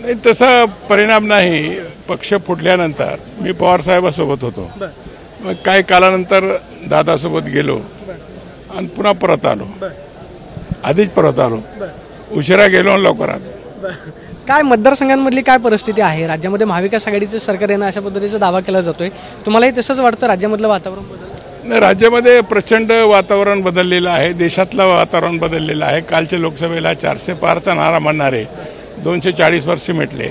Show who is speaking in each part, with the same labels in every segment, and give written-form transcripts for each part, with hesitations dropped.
Speaker 1: नाही तसा परिणाम नाही। पक्ष फुटल्यानंतर मी पवारसाहेबासोबत होतो, मग काही कालानंतर दादासोबत गेलो आणि पुन्हा परत आलो, आधीच परत आलो, उशिरा गेलो आणि लवकर आलो।
Speaker 2: काय मतदारसंघांमधली काय परिस्थिती आहे? राज्यामध्ये महाविकास आघाडीचे सरकार येणं अशा पद्धतीचा दावा केला जातोय, तुम्हालाही तसंच वाटतं? राज्यामधलं वातावरण बदललं
Speaker 1: नाही, राज्यामध्ये प्रचंड वातावरण बदललेलं आहे, देशातलं वातावरण बदललेलं आहे। कालच्या लोकसभेला 400 पारचा नारा म्हणणारे 240 वर्ष मिटले।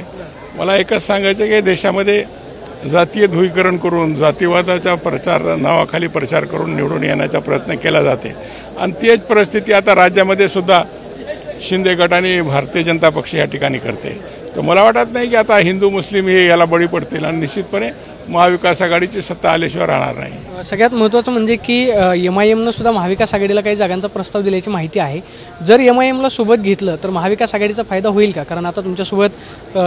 Speaker 1: मला एकच सांगायचं की देशामध्ये जातीय ध्रुवीकरण करून जातीवादाचा प्रचार नावाखाली प्रचार करून निवडून येण्याचा प्रयत्न केला जाते आणि तेच परिस्थिती आता राज्यामध्ये सुद्धा शिंदे गटाने भारतीय जनता पक्ष या ठिकाणी करते। तर मला वाटत नाही की आता हिंदू मुस्लिम हे याला बळी पडतील आणि निश्चितपणे महाविकास आघाडीची सत्ता आल्याशिवाय राहणार नाही।
Speaker 2: सगळ्यात महत्त्वाचं म्हणजे की MIMनं सुद्धा महाविकास आघाडीला काही जागांचा प्रस्ताव दिल्याची माहिती आहे। जर MIMला सोबत घेतलं तर महाविकास आघाडीचा फायदा होईल का? कारण आता तुमच्यासोबत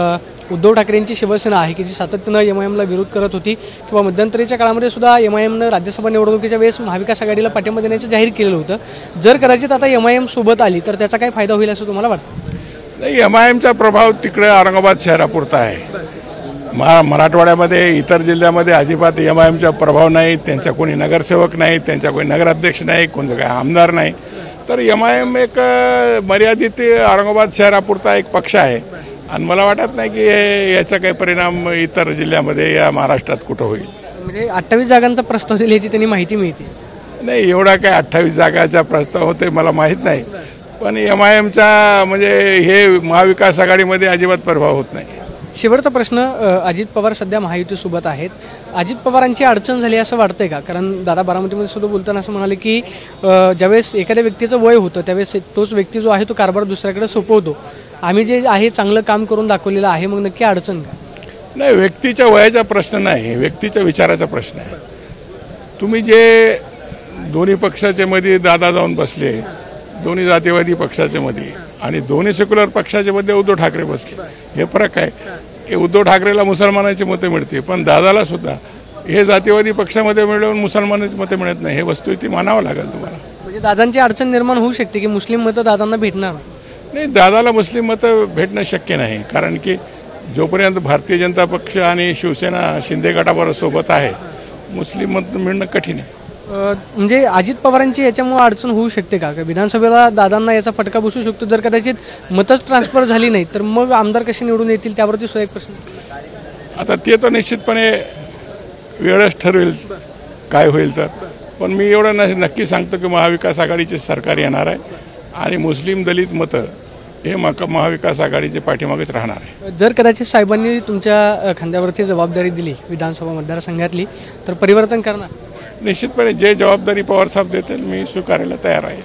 Speaker 2: उद्धव ठाकरेंची शिवसेना आहे की जी सातत्यानं MIMला विरोध करत होती, किंवा मध्यंतरीच्या काळामध्ये सुद्धा MIMनं राज्यसभा निवडणुकीच्या वेळेस महाविकास आघाडीला पाठिंबा देण्याचं जाहीर केलेलं होतं। जर कदाचित आता MIM सोबत आली तर त्याचा काय फायदा होईल असं तुम्हाला वाटतं?
Speaker 1: नाही, MIMचा प्रभाव तिकडे औरंगाबाद शहरापुरता आहे। मराठवाड्यामध्ये इतर जिल्ह्यामध्ये अजिबात MIMचा प्रभाव नाही, त्यांचा कोणी नगरसेवक नाही, त्यांचा कोणी नगराध्यक्ष नाही, कोणतं काय आमदार नाही। तर MIM एक मर्यादित औरंगाबाद शहरापुरता एक पक्ष आहे आणि मला वाटत नाही की याचा काही परिणाम इतर जिल्ह्यामध्ये या महाराष्ट्रात कुठं होईल।
Speaker 2: म्हणजे 28 जागांचा प्रस्ताव दिल्याची त्यांनी माहिती मिळते?
Speaker 1: नाही, एवढा काय 28 जागाचा प्रस्ताव होते मला माहीत नाही, पण MIMचा म्हणजे हे महाविकास आघाडीमध्ये अजिबात प्रभाव होत नाही।
Speaker 2: शेवटचा प्रश्न, अजित पवार सध्या महायुतीसोबत आहेत, अजित पवारांची अडचण झाली असं वाटतंय का? कारण दादा बारामतीमध्ये सुद्धा बोलताना असं म्हणाले की ज्यावेळेस एखाद्या व्यक्तीचं वय होतं त्यावेळेस तोच व्यक्ती जो आहे तो कारभार दुसऱ्याकडे सोपवतो, आम्ही जे आहे चांगलं काम करून दाखवलेलं आहे, मग नक्की अडचण का?
Speaker 1: नाही, व्यक्तीच्या वयाचा प्रश्न नाही, व्यक्तीच्या विचाराचा प्रश्न आहे। तुम्ही जे दोन्ही पक्षाचे मध्ये दादा जाऊन बसले, दोन्ही जातीवादी पक्षाचे मध्ये आणि दोन्ही सेक्युलर पक्षाचे मध्ये उद्धव ठाकरे बसले, हे फरक आहे की उद्धव ठाकरेला मुसलमानांची मतं मिळते पण दादाला सुद्धा हे जातीवादी पक्षामध्ये मिळवून मुसलमानांची मतं मिळत नाही, हे वस्तुस्थिती मानावं लागेल तुम्हाला।
Speaker 2: म्हणजे दादांची अडचण निर्माण होऊ शकते की मुस्लिम मतं दादांना भेटणार
Speaker 1: नाही? दादाला मुस्लिम मतं भेटणं शक्य नाही, कारण की जोपर्यंत भारतीय जनता पक्ष आणि शिवसेना शिंदे गटाबरोबर सोबत आहे, मुस्लिम मतं मिळणं कठीण आहे।
Speaker 2: म्हणजे अजित पवारांची याच्यामुळे अडचण होऊ शकते का? विधानसभेला दादांना याचा फटका बसू शकतो जर कदाचित मतच ट्रान्सफर झाली नाही तर मग आमदार कसे निवडून येतील त्यावरती सुद्धा एक प्रश्न।
Speaker 1: आता ते तर निश्चितपणे वेळच ठरवेल काय होईल तर, पण मी एवढं नक्की सांगतो की महाविकास आघाडीचे सरकार येणार आहे आणि मुस्लिम दलित मतं हे महाविकास आघाडीच्या पाठीमागेच राहणार आहे।
Speaker 2: जर कदाचित साहेबांनी तुमच्या खांद्यावरती जबाबदारी दिली विधानसभा मतदारसंघातली तर परिवर्तन करणार?
Speaker 1: निश्चितपणे जे जबाबदारी पवारसाहेब देतील मी स्वीकारायला तयार आहे।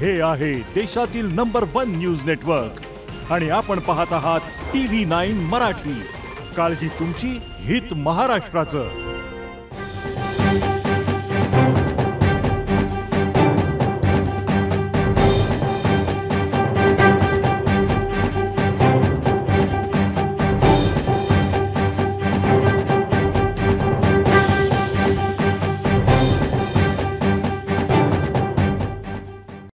Speaker 3: हे आहे देशातील नंबर 1 न्यूज नेटवर्क आणि आपण पाहत आहात TV9 मराठी। काळजी तुमची, हित महाराष्ट्राचं।